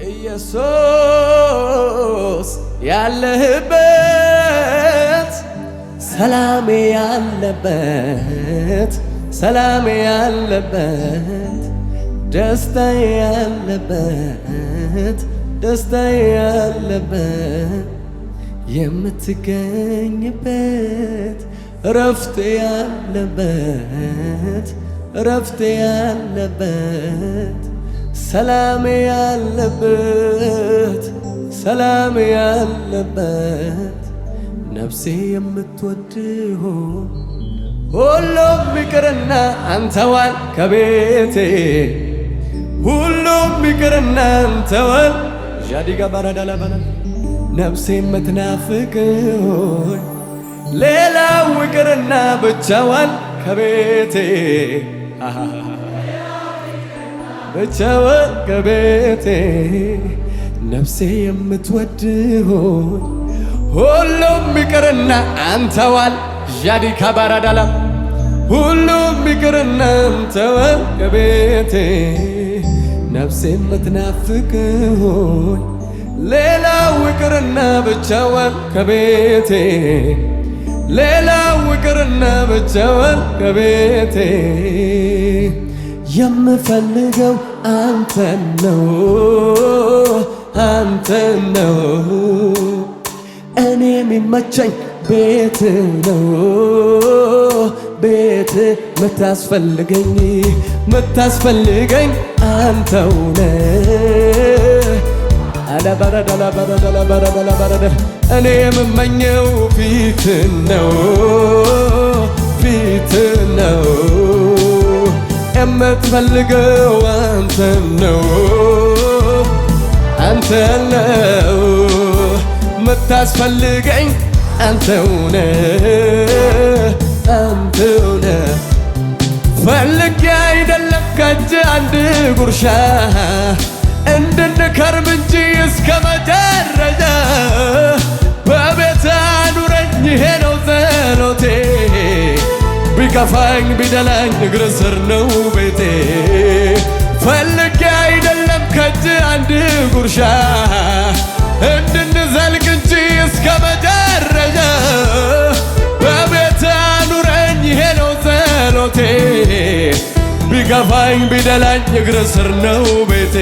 ኢየሱስ ያለህበት ሰላም ያለበት ሰላም ያለበት ደስታ ያለበት ደስታ ያለበት የምትገኝበት እረፍት ያለበት እረፍት ያለበት ሰላም ያለበት ሰላም ያለበት ነፍሴ የምትወድህ ሁሉም ይቅርና አንተዋል ከቤቴ ሁሉም ይቅርና አንተዋል ዣዲጋ ባራዳላ ባና ነፍሴ የምትናፍቅህ ሌላው ይቅርና ብቻዋን ከቤቴ ብቻዋን ከቤቴ ነፍሴ የምትወድህ ሁሉም ይቅርና አንተዋል ዣዲካ ባራዳላ ሁሉም ይቅርና አንተዋል ከቤቴ ነፍሴ የምትናፍቅህ ሌላው ይቅርና ብቻዋን ከቤቴ ሌላው ይቅርና ብቻዋን ከቤቴ የምፈልገው አንተን ነው አንተን ነው እኔ የሚመቸኝ ቤት ነው ቤት ምታስፈልገኝ አንተው ነህ አላባራዳላባራዳላባራዳላባራዳ እኔ የምመኘው ፊት ነው የምትፈልገው አንተን ነው ምታስፈልገኝ አንተው ነህ ፈልጌ አይደለም ከእጅ አንድ ጉርሻ እንድንከርም እንጂ እስከ መጨረሻ በቤት አኑረኝ ይሄ ነው ጸሎቴ ቢከፋኝ ቢደላኝ እግር ስር ነው ቤቴ ፈልጌ አይደለም ከእጅ አንድ ጉርሻ እንድንዘልቅ እንጂ እስከ መጨረሻ በቤት አኑረኝ ይሄ ነው ጸሎቴ ቢከፋኝ ቢደላኝ እግር ስር ነው ቤቴ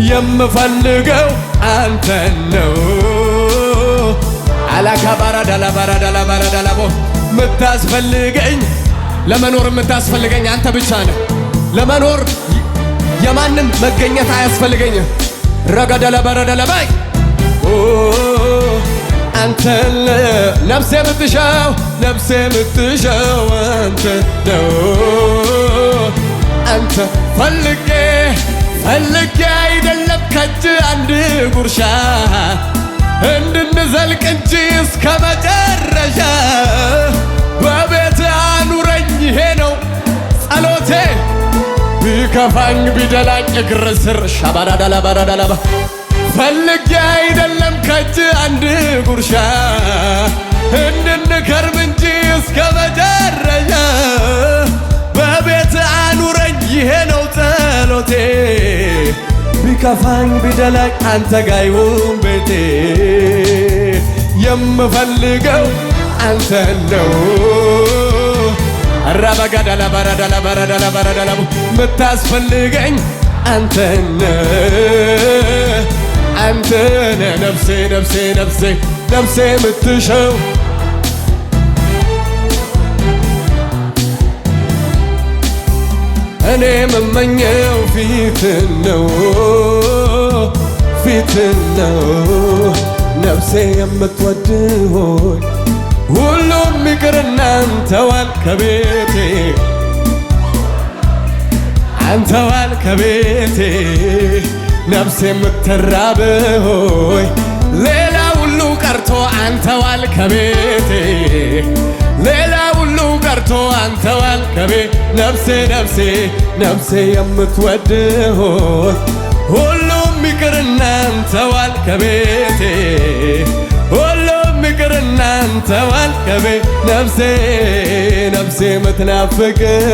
የምፈልገው አንተን ነው አላካባራዳላባራዳላባራዳላቦ ምታስፈልገኝ ለመኖር ምታስፈልገኝ አንተ ብቻ ነህ ለመኖር የማንም መገኘት አያስፈልገኝም ረጋዳላባራዳላባይ አንተን ነፍሴ የምትሻው አንተ ነው አንተ ፈልጌ አይደለም ከእጅ አንድ ጉርሻ እንድንዘልቅ እንጂ እስከ መጨረሻ በቤት አኑረኝ ይሄ ነው ጸሎቴ ቢከፋኝ ቢደላኝ እግር ስር ሻባራዳላባራዳላባ ፈልጌ አይደለም ከእጅ አንድ ጉርሻ እንድንከርም እንጂ እስከ መጨረሻ በቤት አኑረኝ ይሄ ነው ጸሎቴ ቢከፋኝ ቢደላኝ አንተ ጋር ይሁን ቤቴ የምፈልገው አንተን ነው አራባጋዳላባራዳላባራዳላባራዳላ ምታስፈልገኝ አንተን አንተነ ነፍሴ ምትሸው እኔ የምመኘው ፊትን ነው ነፍሴ የምትወድህ ሁሉም ይቅርና አንተዋል ከቤቴ አንተዋል ከቤቴ ነፍሴ የምትራብህ ሌላ ሁሉ ቀርቶ አንተዋል ከቤቴ ሌላ ሁሉ ቀርቶ አንተዋል ከቤቴ ነፍሴ የምትወድህ ሁሉም ይቅርና አንተዋል ከቤቴ ሁሉም ይቅርና አንተዋል ከቤቴ ነፍሴ የምትናፍቅህ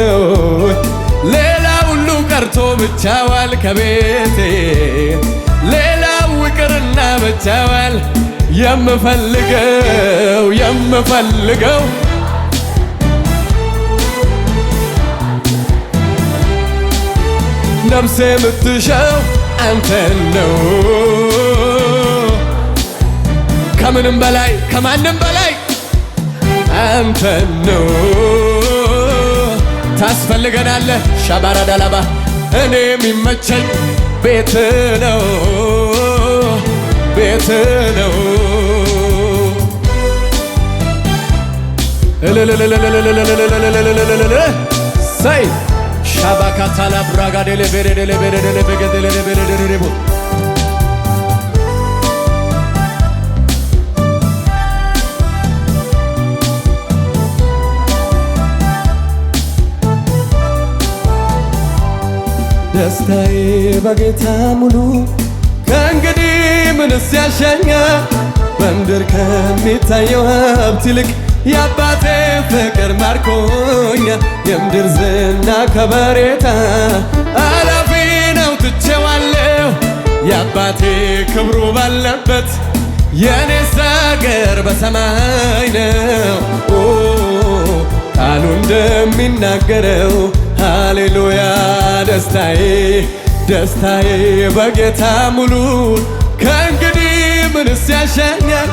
ሌላ ሁሉ ቀርቶ ብቻዋል ከቤቴ ሌላው ይቅርና ብቻዋል የምፈልገው ነፍሴ የምትሻው አንተን ነው ከምንም በላይ ከማንም በላይ አንተን ነው ታስፈልገናለህ ሻባራዳላባ እኔ የሚመቸኝ ቤት ነው ሳይ ሻባካታላ ብራጋዴሌ ቤሬዴሌ ቤሬዴሌ ቤጌዴሌ ቤሬዴሌ ደስታዬ በጌታ ሙሉ ከእንግዲህ ምንስ ያሻኛል በምድር ከሚታየው ሀብት ይልቅ የአባቴ ፍቅር ማርኮኛል የምድር ዝና ከበሬታ አላፊ ነው ትቼዋለሁ የአባቴ ክብሩ ባለበት የኔስ አገር በሰማይ ነው ቃሉ እንደሚናገረው ሃሌሉያ ደስታዬ በጌታ ሙሉ ከእንግዲህ ምንስ ያሻኛል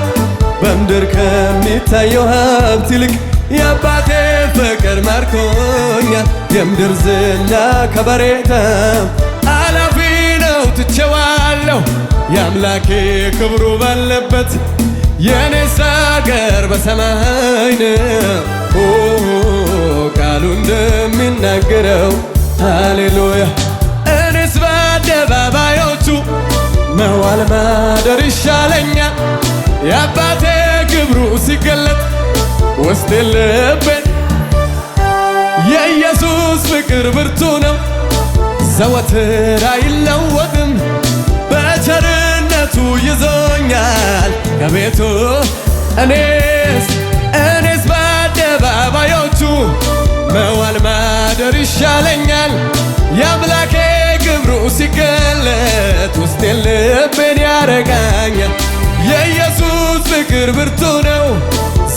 በምድር ከሚታየው ሀብት ይልቅ የአባቴ ፍቅር ማርኮኛል የምድር ዝና ከበሬታ አላፊ ነው ትቼዋለሁ የአምላኬ ክብሩ ባለበት የኔስ አገር በሰማይ ነው ቃሉ እንደሚናገረው ሃሌሉያ እኔስ በአደባባዮቹ መዋል ማደር ይሻለኛል የአባቴ ክብሩ ሲገለጥ ውስጤ ልቤን የኢየሱስ ፍቅር ብርቱ ነው ዘወትር አይለወጥም በቸርነቱ ይዞኛል ከቤቱ እኔስ በአደባባዮቹ መዋል ማደር ይሻለኛል የአምላኬ ክብሩ ሲገለጥ ውስጤ ልቤን ያረጋኛል የኢየሱስ ፍቅር ብርቱ ነው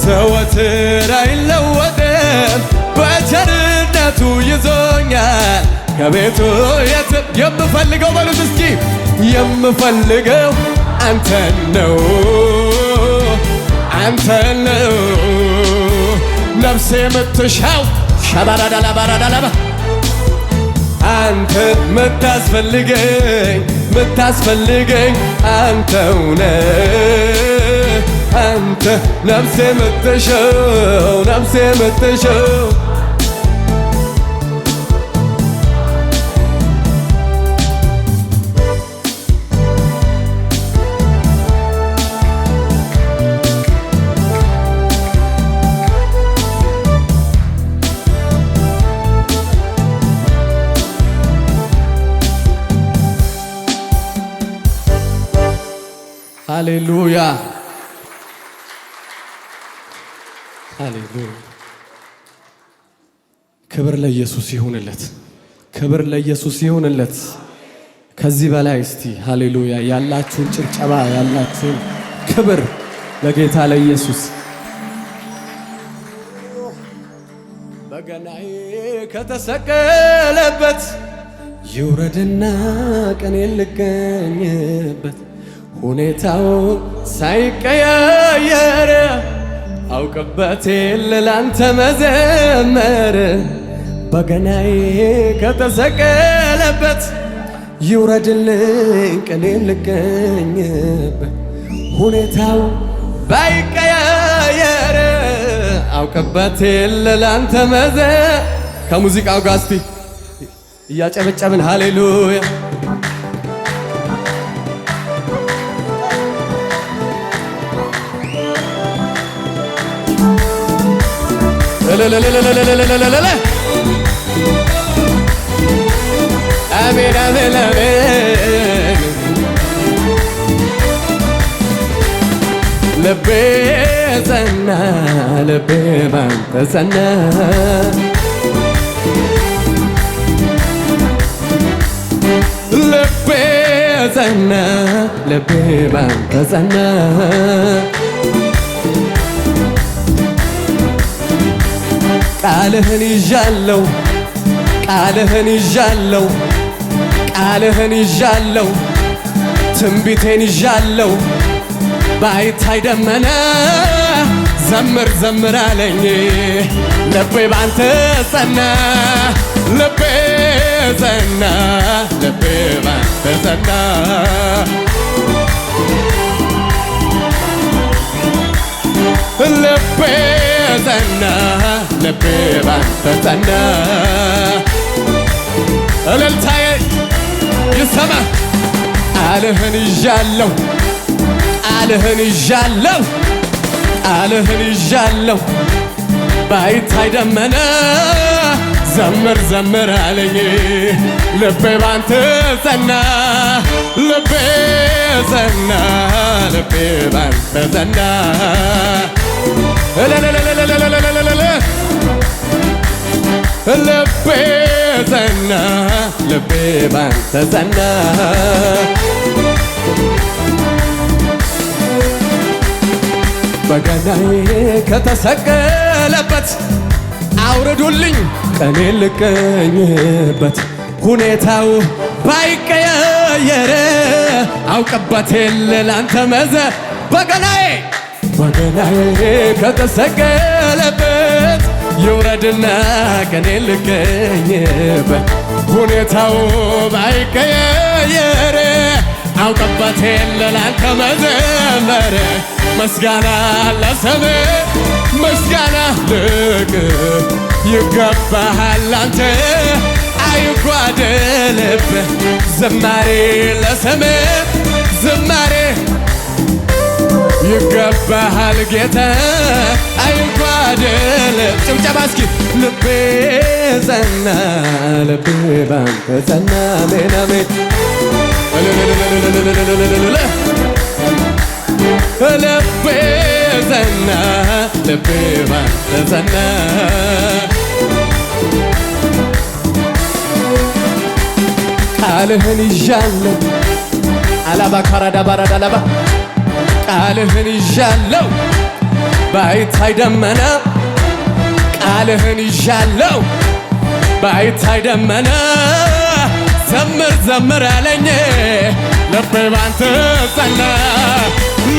ዘወትር አይለወጥም በቸርነቱ ይዞኛል ከቤቱ የምፈልገው በሉት እስኪ የምፈልገው አንተን ነው ነፍሴ የምትሻው ሻባራዳላባራዳላባ አንተ ምታስፈልገኝ አንተውነ አንተ ነፍሴ የምትሻው ሃሌሉያ ክብር ለኢየሱስ ይሁንለት ከዚህ በላይ እስቲ ሃሌሉያ ያላችሁን ጭብጨባ ያላችሁን ክብር ለጌታ ለኢየሱስ በገናዬ ከተሰቀለበት ይውረድና ቀኔ ልገኝበት ሁኔታው ሳይቀያየር አውቅበቴ ላንተ መዘመር በገናዬ ከተሰቀለበት ይውረድልኝ ቀኔ ልገኝበት ሁኔታው ባይቀያየር አውቅበቴ ላንተ ከሙዚቃው ጋር እስቲ እያጨበጨብን ሃሌሉያ አሜን አሜን አሜን ልቤ ጸና ልቤ ባንተ ጸና ልቤ ጸና ልቤ ባንተ ጸና ቃልህን ይዣለው ቃልህን ይዣለው ቃልህን ይዣለው ትንቢቴን ይዣለው ባይታይ ደመና ዘምር ዘምር አለኝ ልቤ ባንተ ጸና ልቤ ጸና ልቤ ባንተ ጸና ልቤ ጸና ልቤ ባንተ ጸና እልልታዬ ይሰማ ቃልህን ይዣለው ቃልህን ይዣለው ቃልህን ይዣለው ባይታይ ደመና ዘምር ዘምር አለኝ ልቤ ባንተ ጸና ልቤ ጸና ልቤ ባንተ ጸና ልቤ ጸና ልቤ ባንተ ጸና በገናዬ ከተሰቀለበት አውርዱልኝ ቀኔን ልቀኝበት ሁኔታው ባይቀየር አውቅበት የለ ላንተ መዘ በገናዬ ከተሰቀለበት ይውረድና ቀኔን ልቀኝበት ሁኔታው ባይቀየር አውቅበት የለ ላንተ መዘመር ምስጋና ለስምህ ምስጋና ልቅ ይገባሃል አንተ አይጓደልብህ ዝማሬ ለስምህ ዝማሬ ይገባሃል ጌታ አይጓደል ጭብጨባ እስኪ ልቤ ጸና ልቤ ባንተ ጸና አሜን ልቤ ጸና ልቤ ባንተ ጸና ቃልህን ይዣለው አላባ ካራዳ ባራዳ አላባ ቃልህን ይዣለው ባይታይ ደመና ቃልህን ይዣለው ባይታይ ደመና ዘምር ዘምር አለኝ ልቤ ባንተ ጸና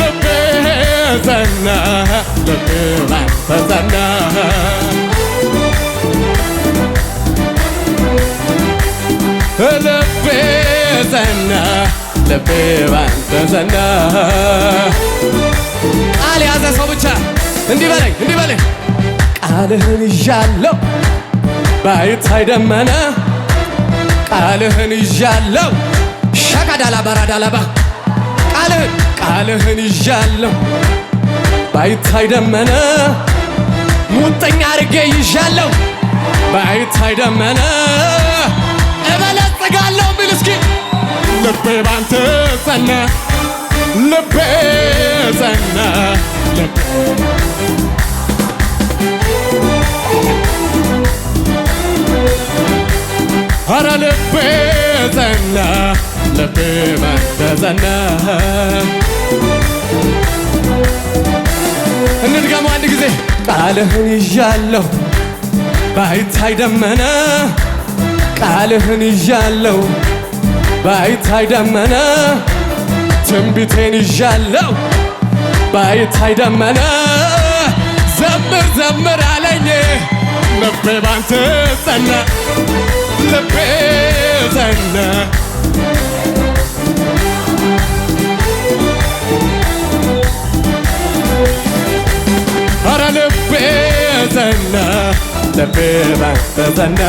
ልቤ ጸና ልቤ ባንተ ጸና ልቤ ጸና ልቤ ባንተ ጸና ቃል ያዘ ሰው ብቻ እንዲህ በለኝ ቃልህን ይዣለው ባይታይ ደመና ቃልህን ይዣለው ሸቃዳላ ባራዳላባ ቃልህን ይዣለው ባይታይ ደመና ሙጥኛ አርጌ ይዣለው ባይታይ ደመና እበለጽጋለሁ ቢል እስኪ ልቤ ባንተ ጸና ልቤ ጸና ኧረ ልቤ ጸና ልቤ ባንተ ጸና እንድገመው አንድ ጊዜ ቃልህን ይዣለው ባይታይ ደመና ቃልህን ይዣለው ባይታይ ደመና ትንቢቴን ይዣለው ባይታይ ደመና ዘምር ዘምር አለኝ ልቤ ባንተ ጸና ልቤ ጸና ኧረ ልቤ ጸና ልቤ ባንተ ጸና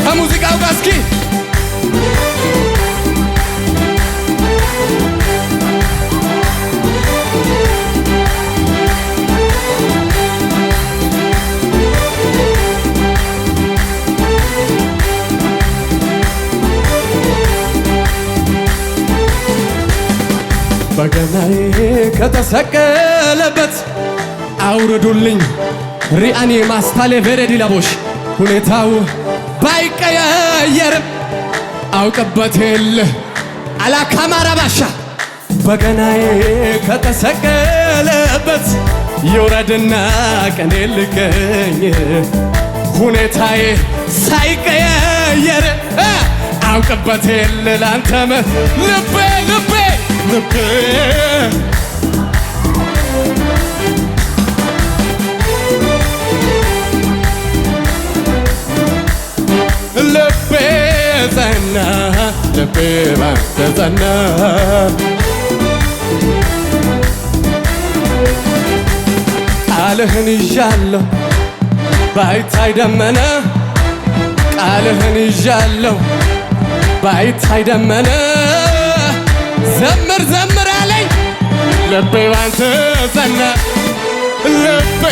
ከሙዚቃው ጋር እስኪ በገናዬ ከተሰቀለበት አውርዱልኝ ሪአኔ ማስታሌ ቬሬዲ ላቦሽ ሁኔታው ባይቀያየርም አውቅበት የለ አላካማራ ባሻ በገናዬ ከተሰቀለበት ይውረድና ቀኔ ልገኝ ሁኔታዬ ሳይቀያየር አውቅበት የለ ላንተመ ልቤ ልቤ ልቤ ልቤ ጸና ልቤ ባንተ ጸና ቃልህን ይዣለሁ ባይታይ ደመና ቃልህን ይዣለሁ ባይታይ ደመና ዘምር ዘምር አለኝ ልቤ ባንተ ጸና ልቤ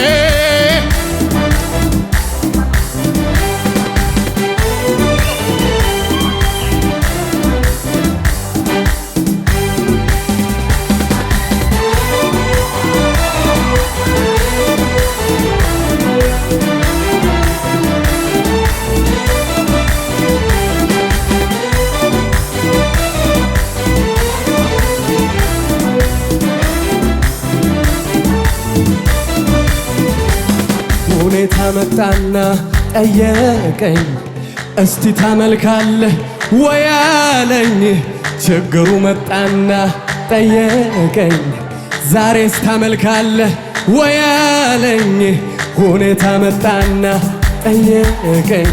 ሁኔታ መጣና ጠየቀኝ እስቲ ታመልካለህ ወይ አለኝ ችግሩ መጣና ጠየቀኝ ዛሬስ ታመልካለህ ወይ አለኝ ሁኔታ መጣና ጠየቀኝ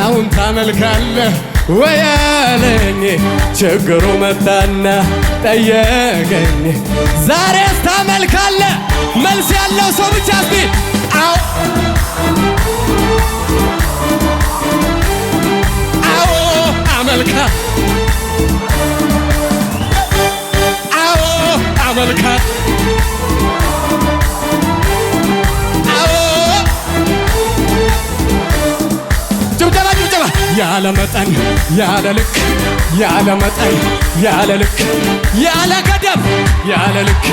አሁን ታመልካለህ ወይ አለኝ ችግሩ መጣና ጠየቀኝ ዛሬስ ታመልካለህ መልስ ያለው ሰው ብቻ እስቲ አዎ አመልካ አዎ አመልካ አዎ ጭብጨባ ጭብጨባ ያለ መጠን ያለ ልክ ያለ መጠን ያለ ልክ ያለ ገደብ ያለ ልክ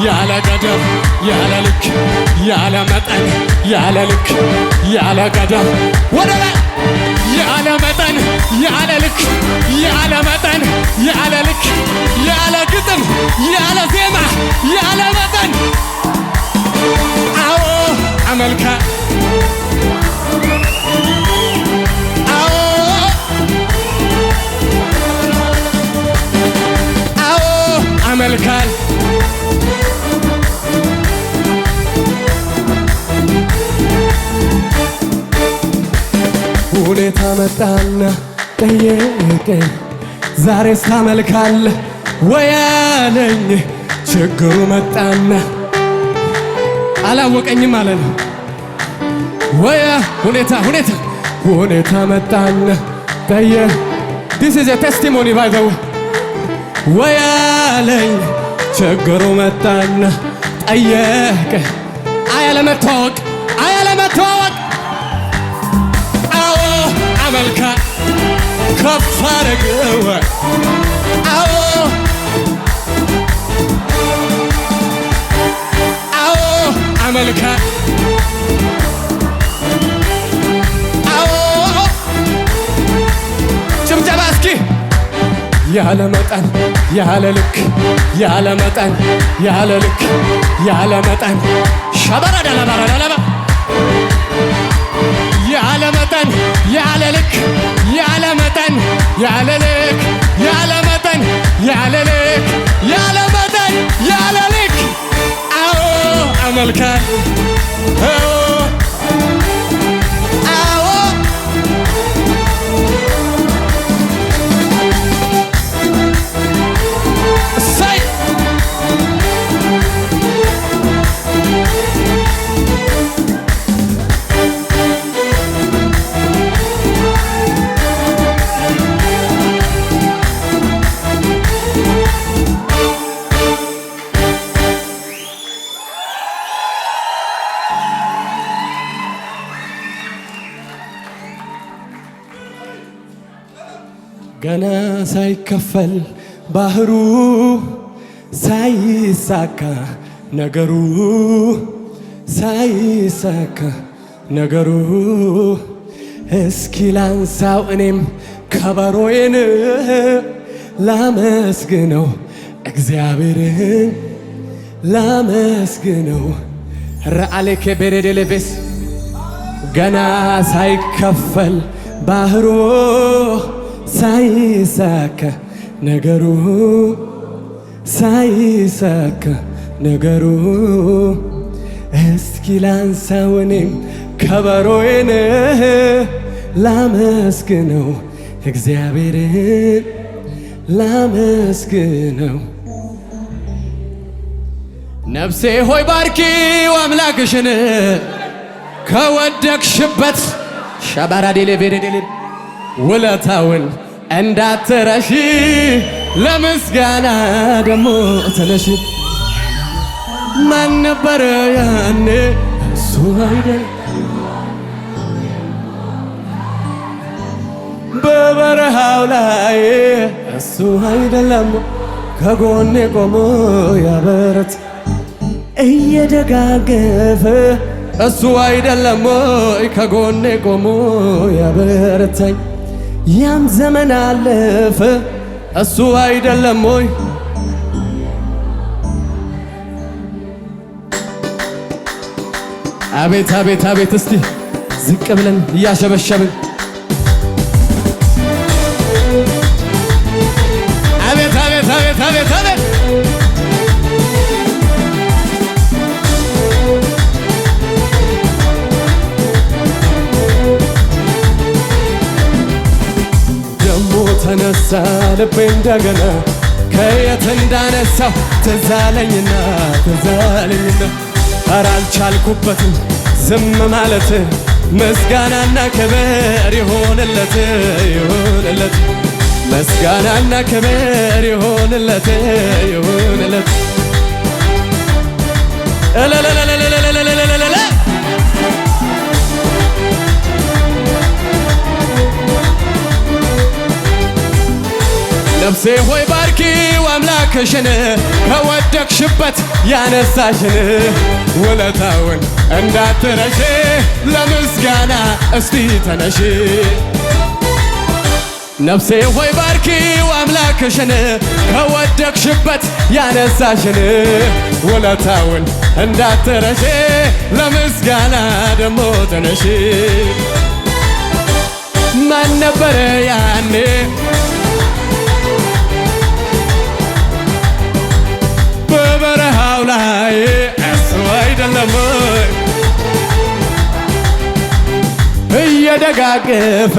ያለ ገደብ ያለ ልክ ያለ መጠን ያለ ልክ ያለ ገደብ ወደ ላይ ያለ መጠን ያለ ልክ ያለ መጠን ያለ ልክ ያለ ግጥም ያለ ዜማ ያለ መጠን አዎ አመልካ አመልካል ሁኔታ መጣና ጠየቀኝ ዛሬስ ታመልካለህ ወይ አለኝ ችግሩ መጣና አላወቀኝም ማለት ነው ወያ ሁኔታ መጣና ጠየቀኝ This is a testimony by the way ወይ አለኝ ችግሩ መጣና ጠየቀ አያለመተዋወቅ አዎ አመልካ ከፍ አረገው አዎ አመልካ አዎ ጭብጨባ እስኪ ያለ መጠን ያለ ልክ ያለ መጠን ያለ ልክ ያለ መጠን ሸበራ ዳላባራዳላባ ያለ መጠን ያለ ልክ ያለ መጠን ያለ ልክ ያለ መጠን ያለ ልክ ያለ መጠን ያለ ልክ አዎ አመልካ ገና ሳይከፈል ባህሩ ሳይሳካ ነገሩ እስኪ ላንሳው እኔም ከበሮዬን ላመስግነው እግዚአብሔርን ላመስግነው። ረአሌኬ ቤሬዴሌቬስ ገና ሳይከፈል ባህሩ ሳይሳካ ነገሩ ሳይሳካ ነገሩ እስኪ ላንሳው እኔም ከበሮዬን ላመስግነው እግዚአብሔርን ላመስግነው። ነፍሴ ሆይ ባርኪው አምላክሽን ከወደቅሽበት ሻባራዴሌ ቤሬዴሌ ውለታውን እንዳትረሺ ለምስጋና ደሞ ተነሺ። ማን ነበረ ያኔ እሱ አይደል በበረሃው ላይ እሱ አይደለም ከጎኔ ቆሞ ያበረት እየደጋገፈ እሱ አይደለም ወይ ከጎኔ ቆሞ ያበረታኝ። ያም ዘመን አለፈ እሱ አይደለም ወይ አቤት አቤት አቤት። እስቲ ዝቅ ብለን እያሸበሸብን አቤት አቤት አቤት አቤት አቤት። ደሞ ተነሳ ልቤ እንደገና ከየት እንዳነሳው ትዝ አለኝና ትዝ አለኝና ኧረ አልቻልኩበትም ዝም ማለት ምስጋናና ክብር ይሆንለት ይሆንለት ምስጋናና ክብር ይሆንለት ይሆንለት። ነፍሴ ሆይ ባርኪው አምላክሽን ከወደቅሽበት ያነሳሽን ውለታውን እንዳትረሺ ለምስጋና እስቲ ተነሺ። ነፍሴ ሆይ ባርኪው አምላክሽን ከወደቅሽበት ያነሳሽን ውለታውን እንዳትረሺ ለምስጋና ደሞ ተነሺ። ማን ነበረ ያኔ በበረሃው ላይ እሱ አይደለም እየደጋገፈ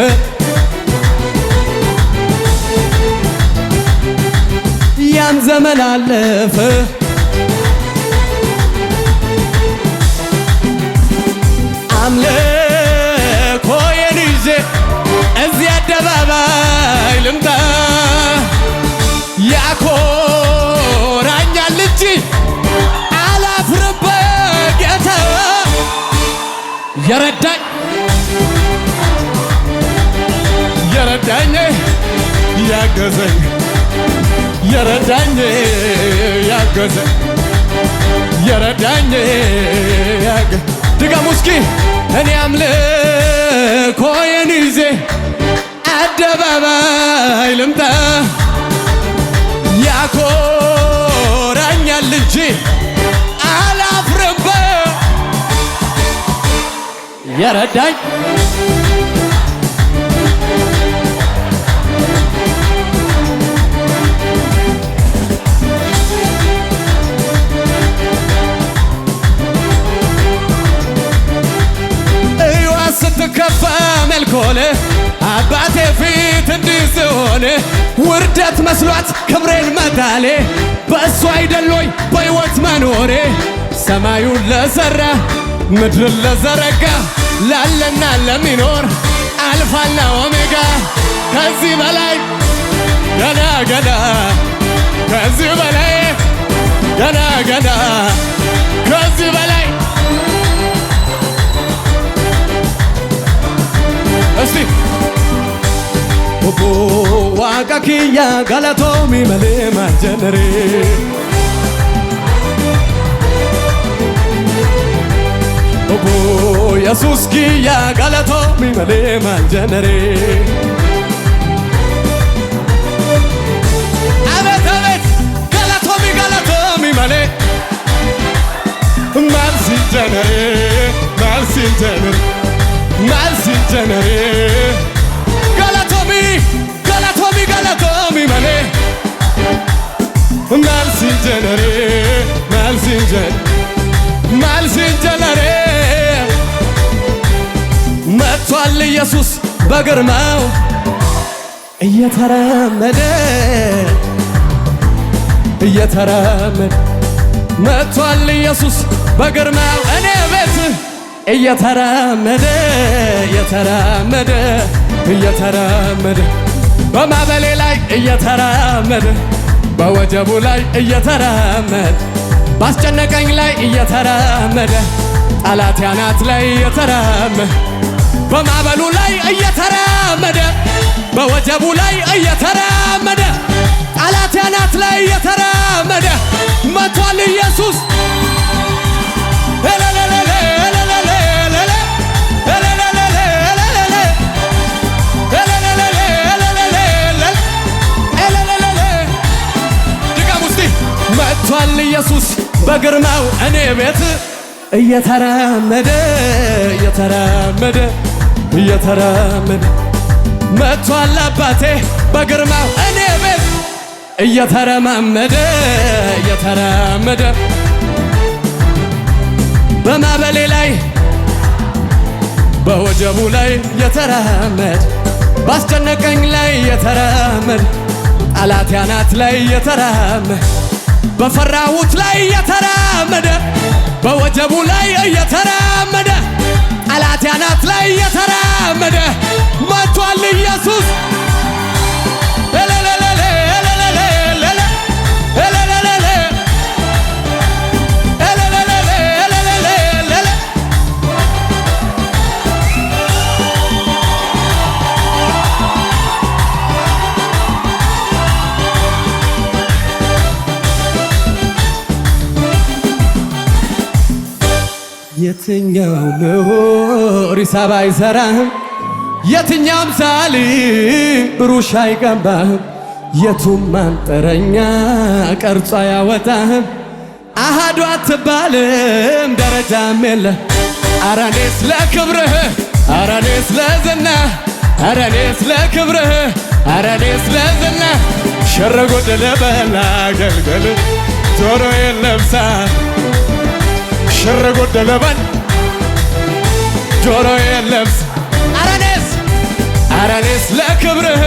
ያም ዘመን አለፈ አምልኮዬን ይዤ እዚህ አደባባይ ልምጣ ያኮራኛል እንጂ አላፍርበት ጌታ የረዳኝ የረዳኝ ያገዘኝ የረዳኝ ያገዘኝ የረዳኝ ድገሙ እስኪ እኔ አምልኮዬን ይዤ አደባባይ ልምጣ ያኮራኛል እንጂ አላፍርበት የረዳኝ ስትከፋ መልኮል አባቴ ፊት እንዲህ ስሆን ውርደት መስሏት ክብሬን መጣሌ በእሱ አይደሎይ በሕይወት መኖሬ ሰማዩን ለሠራ ምድርን ለዘረጋ ላለና ለሚኖር አልፋና ኦሜጋ ከዚህ በላይ ገና ገና ከዚህ በላይ ገና ገና ከዚህ በላይ እስቲ ኦቦ ዋጋ ኪያ ጋላቶሚ መሌ ማጀነሬ ኦቦ ኢየሱስ ኪያ ጋላቶሚ መሌ ማልጀነሬ አቤት አቤት ጋላቶሚ መሌ ማልሲጀነሬ ማልሲጀነሬ ጋላቶሚ መሌ ማልሲጀነሬ መጥቷል ኢየሱስ በግርማው እየተራመደ መጥቷል ኢየሱስ በግርማው እኔ ቤት እየተራመደ በማዕበሌ ላይ እየተራመደ በወጀቡ ላይ እየተራመደ ባስጨነቀኝ ላይ እየተራመደ ጠላት ያናት ላይ እየተራመደ በማዕበሉ ላይ እየተራመደ በወጀቡ ላይ እየተራመደ ጠላት ያናት ላይ እየተራመደ መጥቷል ኢየሱስ መጥቷል ኢየሱስ በግርማው እኔ ቤት እየተራመደ መጥቷል አባቴ በግርማው እኔ ቤት እየተራመደ በማዕበሌ ላይ በወጀቡ ላይ የተራመደ ባስጨነቀኝ ላይ የተራመደ ጠላት ያናት ላይ የተራመደ በፈራሁት ላይ የተራመደ በወጀቡ ላይ የተራመደ ጠላት ያናት ላይ የተራመደ መጥቷል ኢየሱስ የትኛው ምሁር ሂሳብ አይሰራህም የትኛውም ሳሊ ብሩሽ አይቀባህም የቱም አንጥረኛ ቀርጾ አያወጣህም አሃዱ አትባልም ደረጃም የለ ኧረ እኔስ ለክብርህ ኧረ እኔስ ለዝናህ ኧረ እኔስ ለክብርህ ኧረ እኔስ ለዝናህ ሽር ጉድ ልበል አገልግል ጆሮዬን ለብሳ ሽር ጉድ ልበል ጆሮዬን ለብሳ ኧረ እኔስ ለክብርህ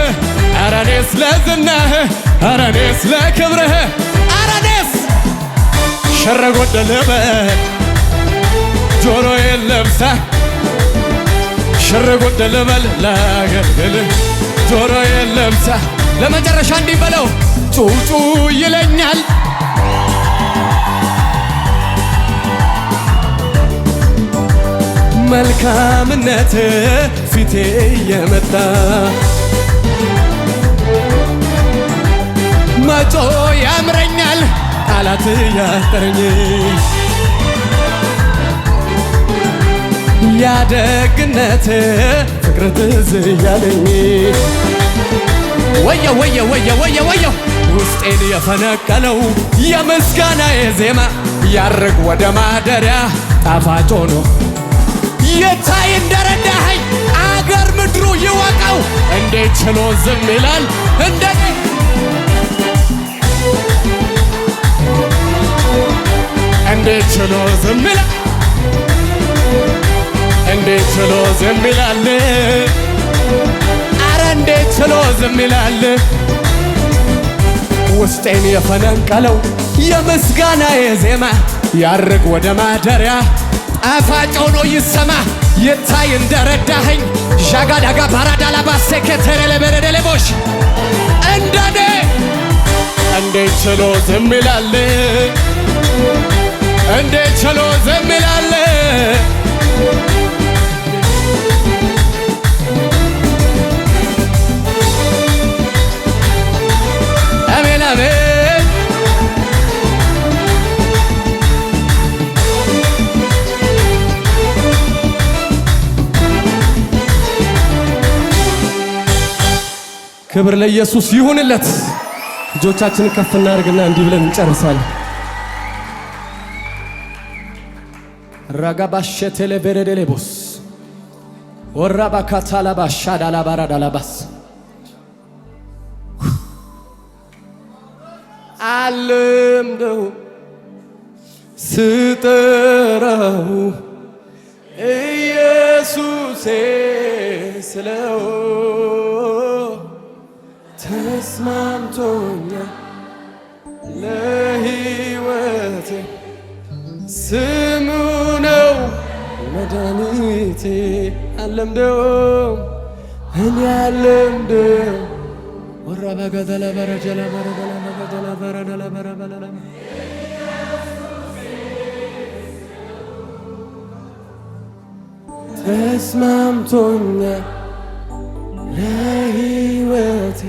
ኧረ እኔስ ለዝናህ ኧረ እኔስ ለክብርህ ኧረ እኔስ ሽር ጉድ ልበል ጆሮዬን ለብሳ ሽር ጉድ ልበል ላገልግልህ ጆሮዬን ለብሳ ለመጨረሻ እንዲህ በለው ጩጩ ይለኛል መልካምነት ፊቴ የመጣ መጮ ያምረኛል ቃላት ያጠረኝ ያደግነት ፍቅር ትዝ ያለኝ ወየው ውስጤን የፈነቀለው የምስጋናዬ ዜማ ያርግ ወደ ማደሪያ ጣፋጭ ሆኖ የታይ እንደረዳኸኝ አገር ምድሩ ይወቀው እንዴት ችሎ ዝም ይላል እንዴት ችሎ ዝም ይላል እንዴት ችሎ ዝም ይላል ኧረ እንዴት ችሎ ዝም ይላል ውስጤን የፈነቀለው የምስጋናዬ ዜማ ያርግ ወደ ማደሪያ ጣፋጭ ሆኖ ይሰማ የታይ እንደረዳኸኝ ዣጋዳጋ ባራዳላ ባሴከተረለ በረደለቦሽ እንደኔ እንዴት ችሎ ዝም ይላል እንዴት ችሎ ዝም ይላል አሜን አሜን ክብር ለኢየሱስ ይሁንለት። እጆቻችንን ከፍ እናድርግና እንዲህ ብለን እንጨርሳለን። ራጋባሸቴሌ በረደሌቦስ ወራባካታላ ባሻዳላ ባራዳላባስ አለምደው ስጠራው ኢየሱሴ ስለው ተስማምቶኛል ለሕይወቴ ስሙ ነው መድኃኒቴ። አለምደው እኔ አለምደው ወራባጋዳላ ባራጃላ ባራዳላ ባጋዳላ ባራዳላ ባራባላላ ተስማምቶኛል ለሕይወቴ